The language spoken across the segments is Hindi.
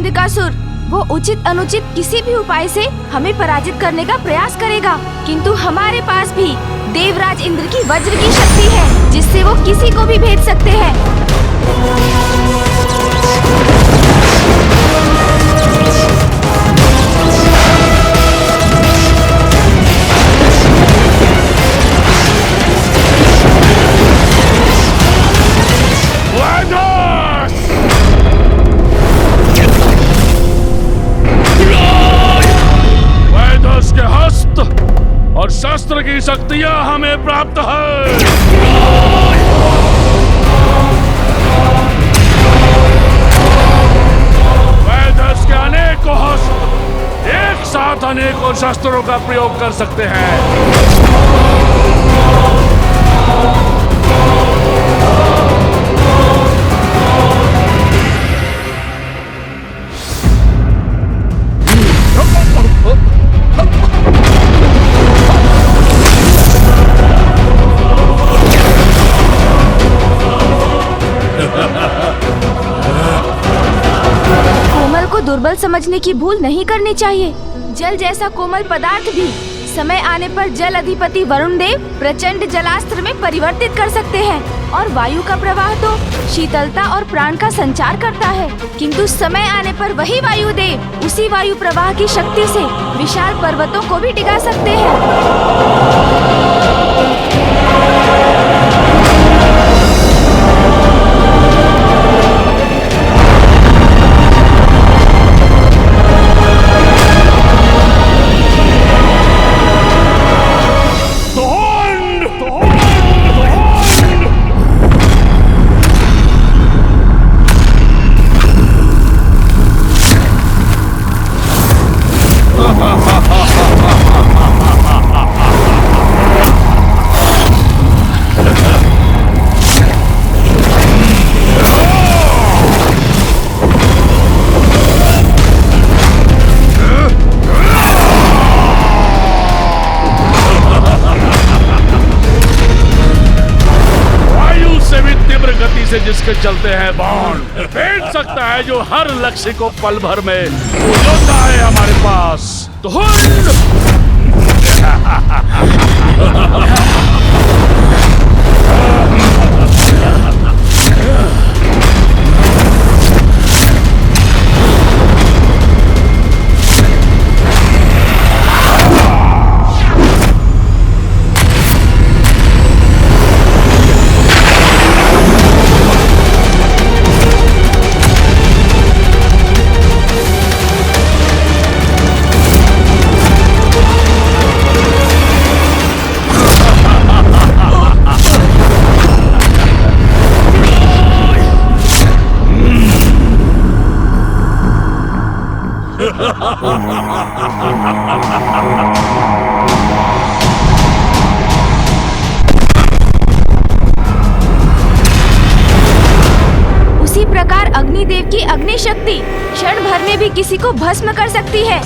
अंधकासुर। वो उचित अनुचित किसी भी उपाय से हमें पराजित करने का प्रयास करेगा, किंतु हमारे पास भी देवराज इंद्र की वज्र की शक्ति है, जिससे वो किसी को भी भेद सकते हैं। और शस्त्र की शक्तियां हमें प्राप्त है। वैदस के अनेकों हस्त एक साथ अनेकों शस्त्रों का प्रयोग कर सकते हैं। दुर्बल समझने की भूल नहीं करनी चाहिए। जल जैसा कोमल पदार्थ भी समय आने पर जल अधिपति वरुण देव प्रचंड जलास्त्र में परिवर्तित कर सकते हैं, और वायु का प्रवाह तो शीतलता और प्राण का संचार करता है, किंतु समय आने पर वही वायु देव उसी वायु प्रवाह की शक्ति से विशाल पर्वतों को भी डिगा सकते हैं। जिसके चलते हैं बाण फेंक सकता है, जो हर लक्ष्य को पल भर में योद्धा है हमारे पास। तो उसी प्रकार अग्निदेव की अग्नि शक्ति क्षण भर में भी किसी को भस्म कर सकती है।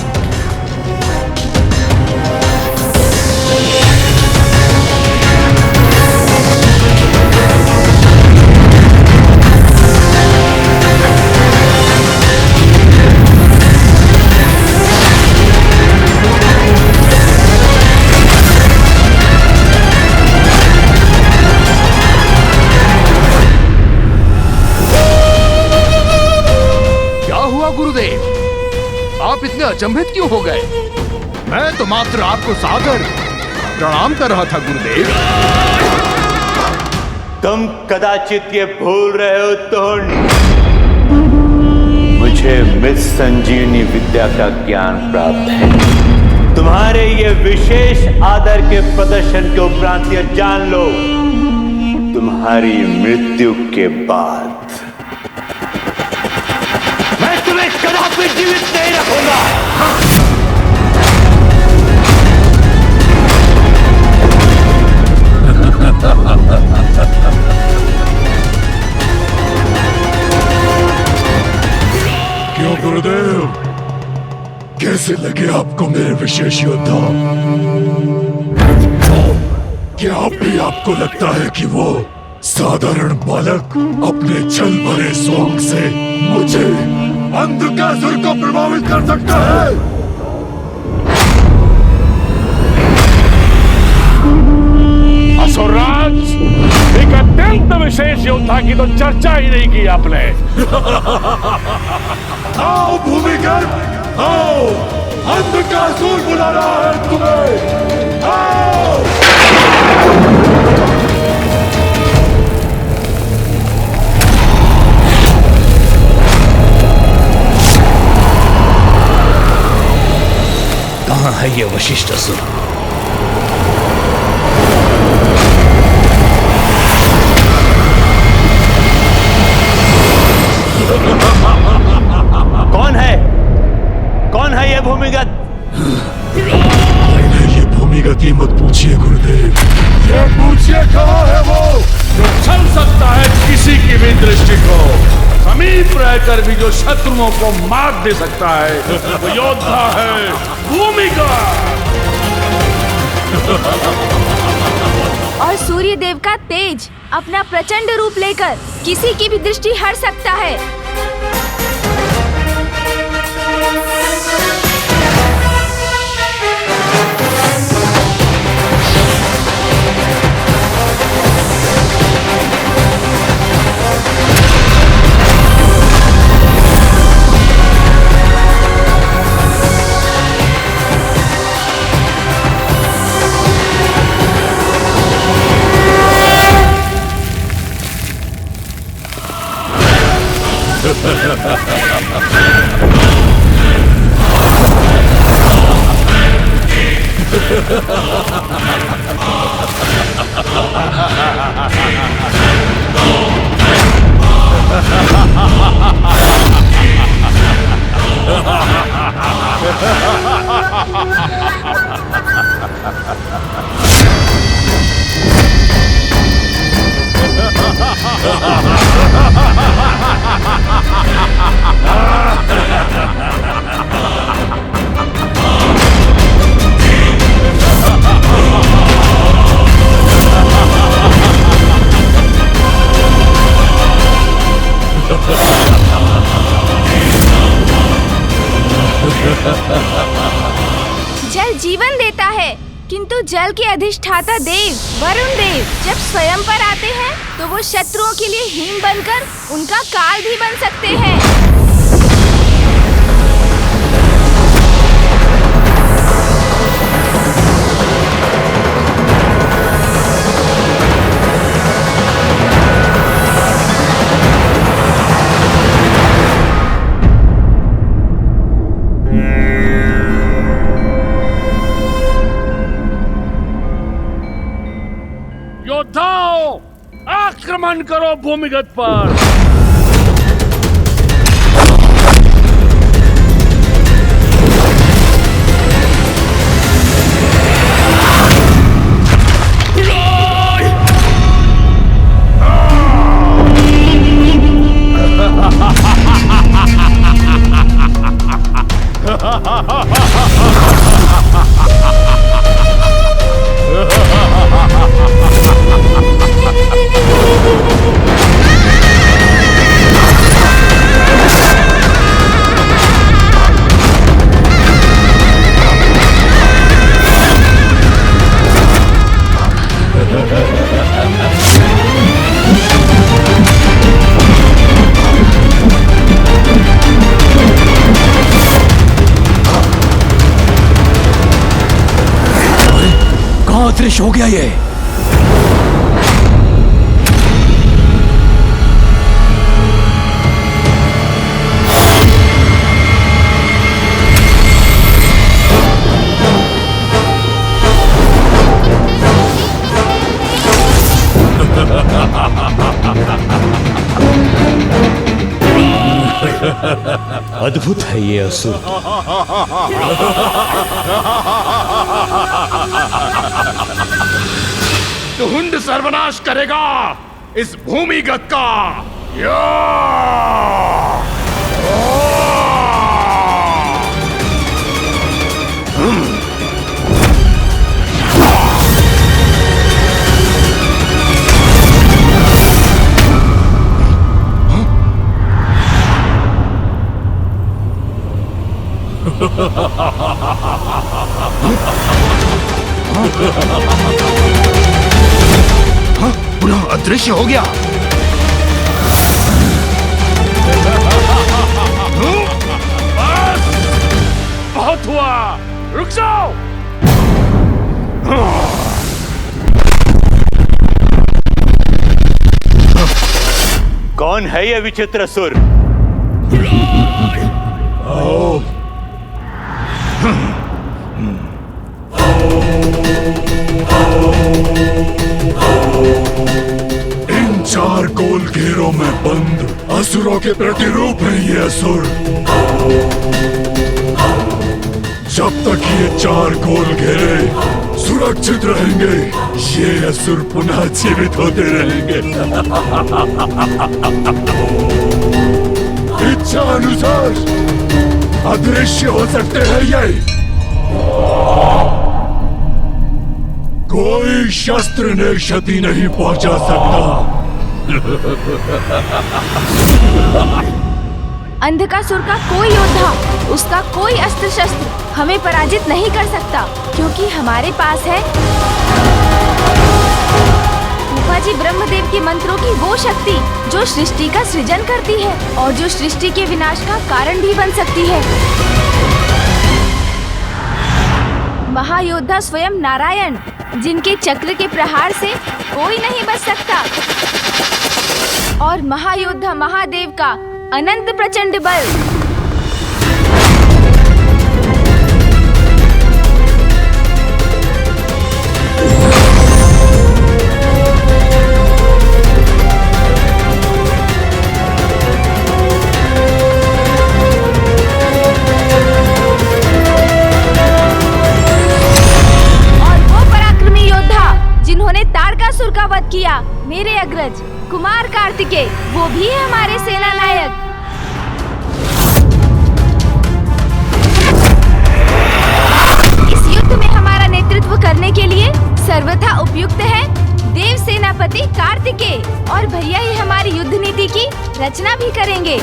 गुरुदेव, आप इतने अचंभित क्यों हो गए? मैं तो मात्र आपको सादर प्रणाम कर रहा था गुरुदेव। तुम कदाचित ये भूल रहे हो तुंड, मुझे मृत संजीवनी विद्या का ज्ञान प्राप्त है। तुम्हारे ये विशेष आदर के प्रदर्शन के उपरांत ये जान लो, तुम्हारी मृत्यु के बाद कदापि जीवित नहीं रखूंगा। क्यों गुरुदेव, कैसे लगे आपको मेरे विशेष योद्धा? क्या अब भी आपको लगता है कि वो साधारण बालक अपने छल भरे शौक से मुझे अंधकासुर को प्रभावित कर सकता है। असुरराज, एक अत्यंत विशेष योद्धा की तो चर्चा ही नहीं की आपने। आओ भूमिगत, आओ, अंधकासुर बुला रहा है तुम्हें। आओ। कहाँ है ये वशिष्ठ असुर? कौन है ये भूमिगत? ये भूमिगत की मत पूछिए गुरुदेव, ये पूछिए कहाँ है वो जो चल सकता है किसी की भी दृष्टि को, समीप रहकर भी जो शत्रुओं को मार दे सकता है, वो योद्धा है भूमिगत। और सूर्य देव का तेज अपना प्रचंड रूप लेकर किसी की भी दृष्टि हर सकता है। जल जीवन देता है, किंतु जल के अधिष्ठाता देव वरुण देव जब स्वयं पर आते हैं तो वो शत्रुओं के लिए हिम बनकर उनका काल भी बन सकते हैं। योद्धाओं, आक्रमण करो भूमिगत पर। दृश्य हो गया ये। अद्भुत है ये असुर। धुंध सर्वनाश करेगा इस भूमिगत का। या! हाँ, पुनः अदृश्य हो गया। बस बहुत हुआ, रुक जाओ। कौन है ये विचित्र असुर? इन चार गोल घेरों में बंद असुरों के प्रतिरूप है ये असुर। जब तक ये चार गोल घेरे सुरक्षित रहेंगे, ये असुर पुनः जीवित होते रहेंगे। इच्छा अनुसार अदृश्य हो सकते हैं ये। कोई शस्त्र ने क्षति नहीं पहुंचा सकता। अंधकासुर का कोई योद्धा, उसका कोई अस्त्र शस्त्र हमें पराजित नहीं कर सकता, क्योंकि हमारे पास है फूफाजी ब्रह्मदेव के मंत्रों की वो शक्ति जो सृष्टि का सृजन करती है और जो सृष्टि के विनाश का कारण भी बन सकती है। महायोद्धा स्वयं नारायण, जिनके चक्र के प्रहार से कोई नहीं बच सकता, और महायोद्धा महादेव का अनंत प्रचंड बल। तारकासुर का वध किया, मेरे अग्रज कुमार कार्तिकेय, वो भी है हमारे सेना नायक। इस युद्ध में हमारा नेतृत्व करने के लिए सर्वथा उपयुक्त है देव सेनापति कार्तिकेय, और भैया ही हमारी युद्ध नीति की रचना भी करेंगे।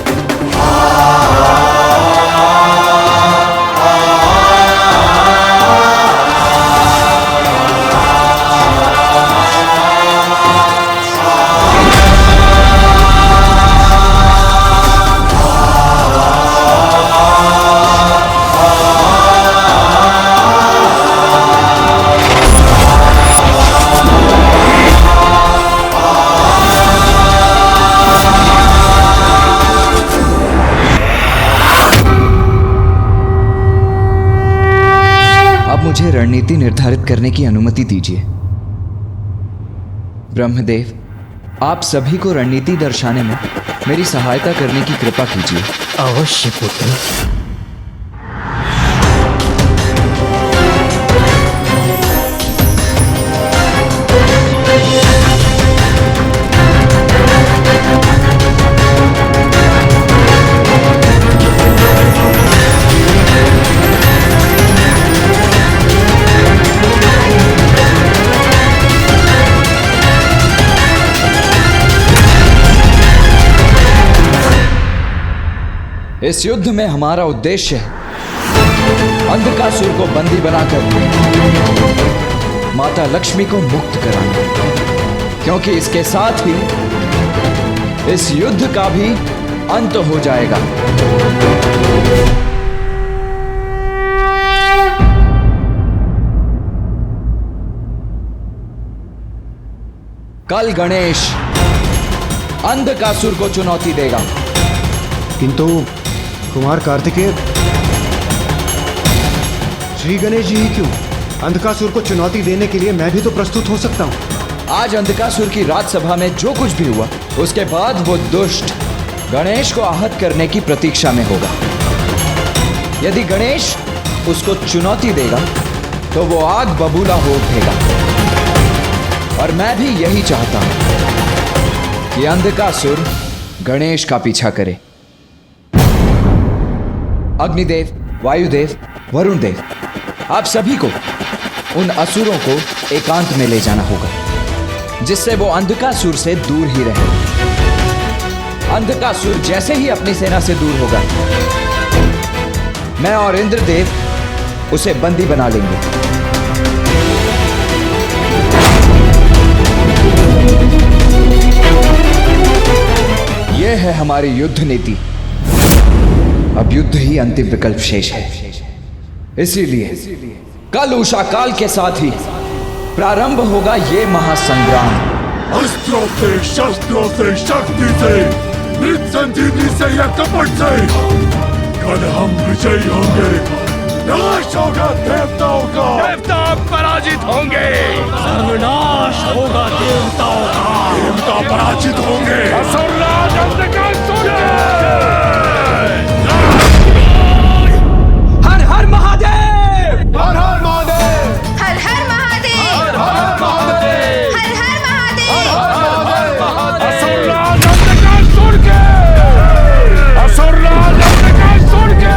मुझे रणनीति निर्धारित करने की अनुमति दीजिए। ब्रह्मदेव, आप सभी को रणनीति दर्शाने में मेरी सहायता करने की कृपा कीजिए। अवश्य पुत्र। इस युद्ध में हमारा उद्देश्य है अंधकासुर को बंदी बनाकर माता लक्ष्मी को मुक्त कराना, क्योंकि इसके साथ ही इस युद्ध का भी अंत हो जाएगा। कल गणेश अंधकासुर को चुनौती देगा। किंतु कुमार कार्तिकेय, श्री गणेश जी ही क्यों? अंधकासुर को चुनौती देने के लिए मैं भी तो प्रस्तुत हो सकता हूँ। आज अंधकासुर की राजसभा में जो कुछ भी हुआ, उसके बाद वो दुष्ट गणेश को आहत करने की प्रतीक्षा में होगा। यदि गणेश उसको चुनौती देगा तो वो आग बबूला हो उठेगा, और मैं भी यही चाहता हूं कि अंधकासुर गणेश का पीछा करे। अग्निदेव, वायुदेव, वरुण देव, आप सभी को उन असुरों को एकांत में ले जाना होगा, जिससे वो अंधकासुर से दूर ही रहे। अंधकासुर जैसे ही अपनी सेना से दूर होगा, मैं और इंद्रदेव उसे बंदी बना लेंगे। यह है हमारी युद्ध नीति। अब युद्ध ही अंतिम विकल्प शेष है। इसीलिए कल उषा काल के साथ ही प्रारंभ होगा ये महासंग्राम। अस्त्रों से, शस्त्रों से, शक्ति से, मृत संजीवनी से या कपट से कल हम विजयी होंगे। नाश होगा देवताओं का, देवता पराजित होंगे। सर्वनाश होगा देवताओं का, देवता पराजित होंगे। असुरराज अंधकासुर! हर हर महादेव! हर हर महादेव! हर हर महादेव! हर हर महादेव! हर हर महादेव! असुरराज अंधकासुर के! असुरराज अंधकासुर के!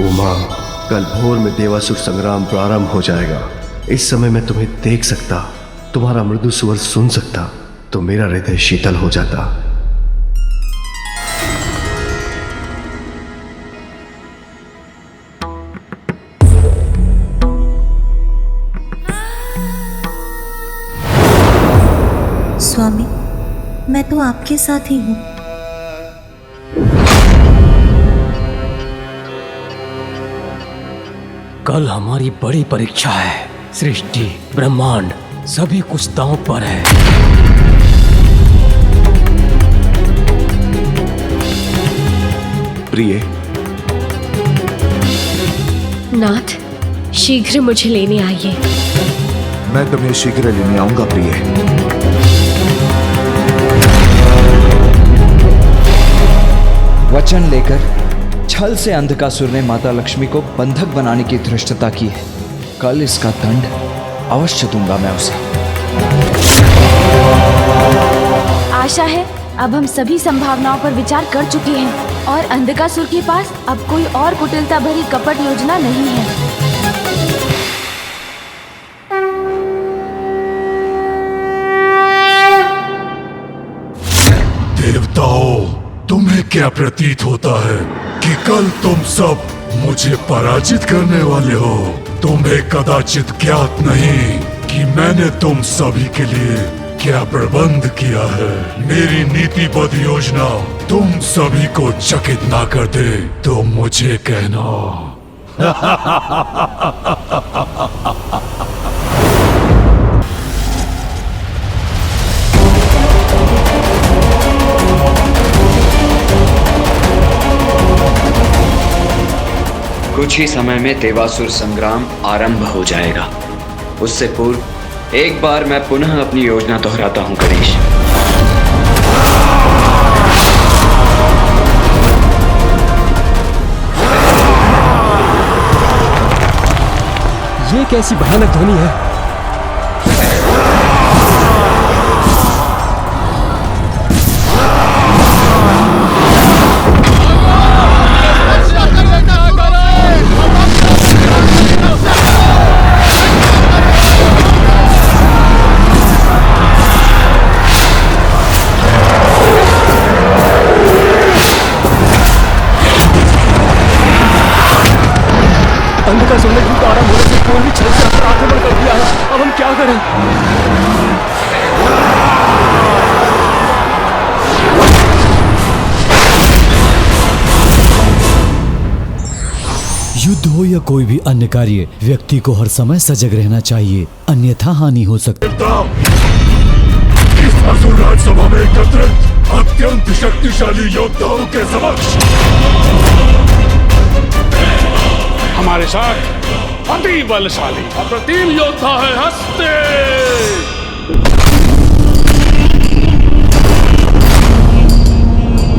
उमा, कल भोर में देवासुर संग्राम प्रारंभ हो जाएगा। इस समय मैं तुम्हें देख सकता, तुम्हारा मृदु स्वर सुन सकता, तो मेरा हृदय शीतल हो जाता। स्वामी, मैं तो आपके साथ ही हूँ। कल हमारी बड़ी परीक्षा है। सृष्टि, ब्रह्मांड सभी कुछ दांव पर है। प्रिय, नाथ, शीघ्र मुझे लेने आइए। मैं तुम्हें शीघ्र लेने आऊंगा प्रिय। वचन लेकर छल से अंधकासुर ने माता लक्ष्मी को बंधक बनाने की धृष्टता की है। कल इसका दंड अवश्य दूंगा मैं उसे। आशा है अब हम सभी संभावनाओं पर विचार कर चुके हैं और अंधकासुर के पास अब कोई और कुटिलता भरी कपट योजना नहीं है। देवताओं, तुम्हें क्या प्रतीत होता है कि कल तुम सब मुझे पराजित करने वाले हो? तुम्हें कदाचित ज्ञात नहीं कि मैंने तुम सभी के लिए क्या प्रबंध किया है। मेरी नीतिबद्ध योजना तुम सभी को चकित ना कर दे तो मुझे कहना। कुछ ही समय में देवासुर संग्राम आरंभ हो जाएगा। उससे पूर्व एक बार मैं पुनः अपनी योजना दोहराता हूं गणेश। ये कैसी भयानक ध्वनि है? अंधकासुर ने युद्ध आरंभ होने से पूर्व ही छल से आक्रमण कर दिया है। अब हम क्या करें? युद्ध हो या कोई भी अन्य कार्य, व्यक्ति को हर समय सजग रहना चाहिए, अन्यथा हानि हो सकती है। इस असुर राजसभा में एकत्रित अत्यंत शक्तिशाली योद्धाओं के समक्ष हमारे साथ अति बलशाली अप्रतिम योद्धा है हस्ते।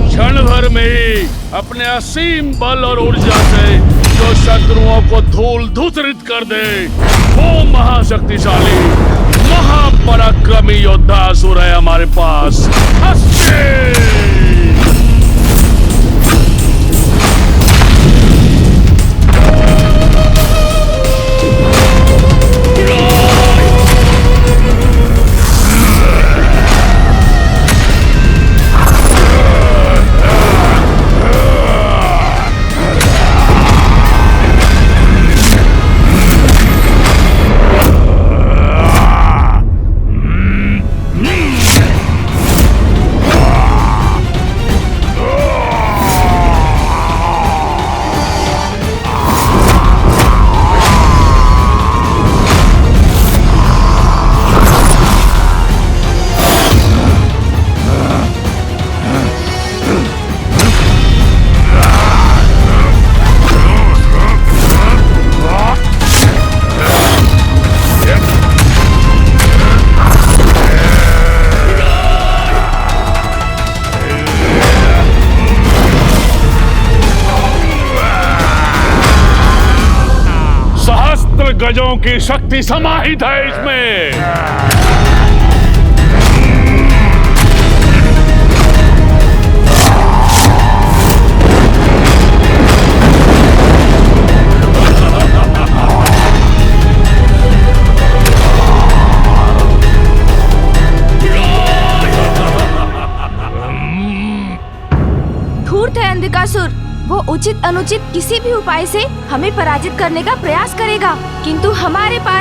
क्षण भर में ही अपने असीम बल और ऊर्जा से जो शत्रुओं को धूल धूसरित कर दे, वो महाशक्तिशाली महापराक्रमी योद्धा असुर है हमारे पास हस्ते। गजों की शक्ति समाहित है इसमें। धूर्त है अंधकासुर। वो उचित अनुचित किसी भी उपाय से हमें पराजित करने का प्रयास करेगा, किंतु हमारे पास